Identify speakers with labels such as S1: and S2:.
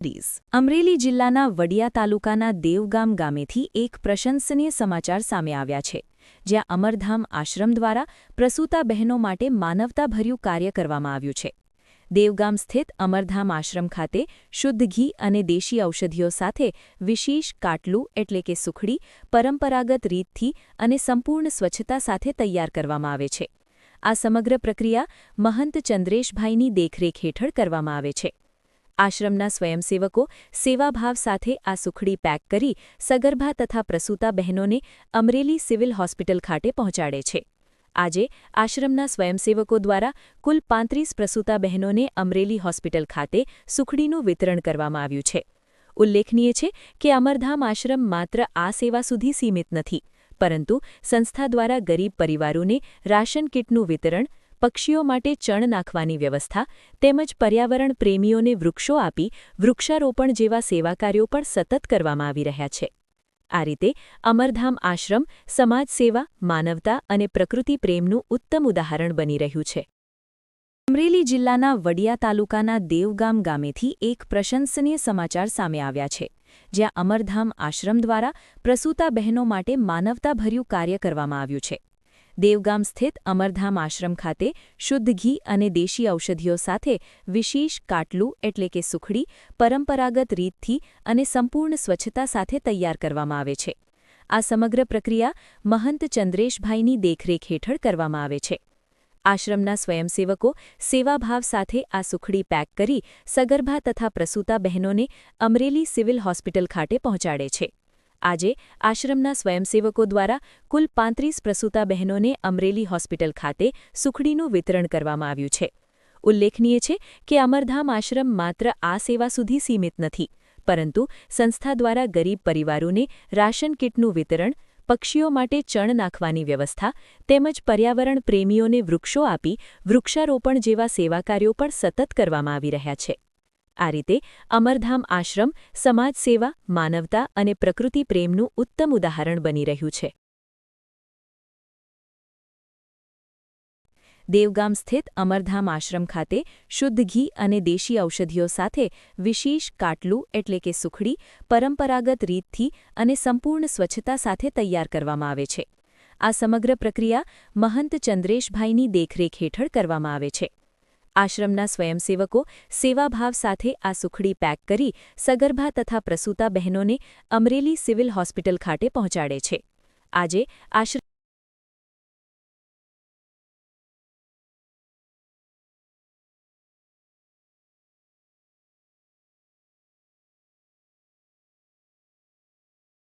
S1: અમરેલી જિલ્લાના વડિયા તાલુકાના દેવગામ ગામેથી એક પ્રશંસનીય સમાચાર સામે આવ્યા છે, જ્યાં અમરધામ આશ્રમ દ્વારા પ્રસૂતા બહેનો માટે માનવતાભર્યું કાર્ય કરવામાં આવ્યું છે. દેવગામ સ્થિત અમરધામ આશ્રમ ખાતે શુદ્ધ ઘી અને દેશી ઔષધિઓ સાથે વિશેષ કાટલું એટલે કે સુખડી પરંપરાગત રીતથી અને સંપૂર્ણ સ્વચ્છતા સાથે તૈયાર કરવામાં આવે છે. આ સમગ્ર પ્રક્રિયા મહંત ચંદ્રેશભાઈની દેખરેખ હેઠળ કરવામાં આવે છે. આશ્રમના સ્વયંસેવકો સેવાભાવ સાથે આ સુખડી પેક કરી સગર્ભા તથા પ્રસૂતા બહેનોને અમરેલી સિવિલ હોસ્પિટલ ખાતે પહોંચાડે છે. આજે આશ્રમના સ્વયંસેવકો દ્વારા કુલ 35 પ્રસૂતા બહેનોને અમરેલી હોસ્પિટલ ખાતે સુખડીનું વિતરણ કરવામાં આવ્યું છે. ઉલ્લેખનીય છે કે અમરધામ આશ્રમ માત્ર આ સેવા સુધી સીમિત નથી, પરંતુ સંસ્થા દ્વારા ગરીબ પરિવારોને રાશન કીટનું વિતરણ, પક્ષીઓ માટે ચણ નાખવાની વ્યવસ્થા તેમજ પર્યાવરણ પ્રેમીઓને વૃક્ષો આપી વૃક્ષારોપણ જેવા સેવા કાર્યો પણ સતત કરવામાં આવી રહ્યા છે. આ રીતે અમરધામ આશ્રમ સમાજ સેવા, માનવતા અને પ્રકૃતિ પ્રેમનું ઉત્તમ ઉદાહરણ બની રહ્યું છે. અમરેલી જિલ્લાના વડિયા તાલુકાના દેવગામ ગામેથી એક પ્રશંસનીય સમાચાર સામે આવ્યા છે, જ્યાં અમરધામ આશ્રમ દ્વારા પ્રસૂતા બહેનો માટે માનવતાભર્યું કાર્ય કરવામાં આવ્યું છે. દેવગામ સ્થિત અમરધામ આશ્રમ ખાતે શુદ્ધ ઘી અને દેશી ઔષધિઓ સાથે વિશેષ કાટલું એટલે કે સુખડી પરંપરાગત રીતથી અને સંપૂર્ણ સ્વચ્છતા સાથે તૈયાર કરવામાં આવે છે. આ સમગ્ર પ્રક્રિયા મહંત ચંદ્રેશભાઈની દેખરેખ હેઠળ કરવામાં આવે છે. આશ્રમના સ્વયંસેવકો સેવાભાવ સાથે આ સુખડી પેક કરી સગર્ભા તથા પ્રસૂતા બહેનોને અમરેલી સિવિલ હોસ્પિટલ ખાતે પહોંચાડે છે. આજે આશ્રમના સ્વયંસેવકો દ્વારા કુલ 35 પ્રસૂતા બહેનોને અમરેલી હોસ્પિટલ ખાતે સુખડીનું વિતરણ કરવામાં આવ્યું છે. ઉલ્લેખનીય છે કે અમરધામ આશ્રમ માત્ર આ સેવા સુધી સીમિત નથી, પરંતુ સંસ્થા દ્વારા ગરીબ પરિવારોને રાશન કીટનું વિતરણ, પક્ષીઓ માટે ચણ નાખવાની વ્યવસ્થા તેમજ પર્યાવરણ પ્રેમીઓને વૃક્ષો આપી વૃક્ષારોપણ જેવા સેવા કાર્યો પણ સતત કરવામાં આવી રહ્યા છે. આ રીતે અમરધામ આશ્રમ સમાજ સેવા, માનવતા અને પ્રકૃતિ પ્રેમનું ઉત્તમ ઉદાહરણ બની રહ્યું છે. દેવગામ સ્થિત અમરધામ આશ્રમ ખાતે શુદ્ધ ઘી અને દેશી ઔષધિઓ સાથે વિશેષ કાટલું એટલે કે સુખડી પરંપરાગત રીતથી અને સંપૂર્ણ સ્વચ્છતા સાથે તૈયાર કરવામાં આવે છે. આ સમગ્ર પ્રક્રિયા મહંત ચંદ્રેશભાઈની દેખરેખ હેઠળ કરવામાં આવે છે. આશ્રમના સ્વયંસેવકો સેવાભાવ સાથે આ સુખડી પેક કરી સગર્ભા તથા પ્રસૂતા બહેનોને અમરેલી સિવિલ હોસ્પિટલ ખાતે પહોંચાડે છે. આજે આશ્રમ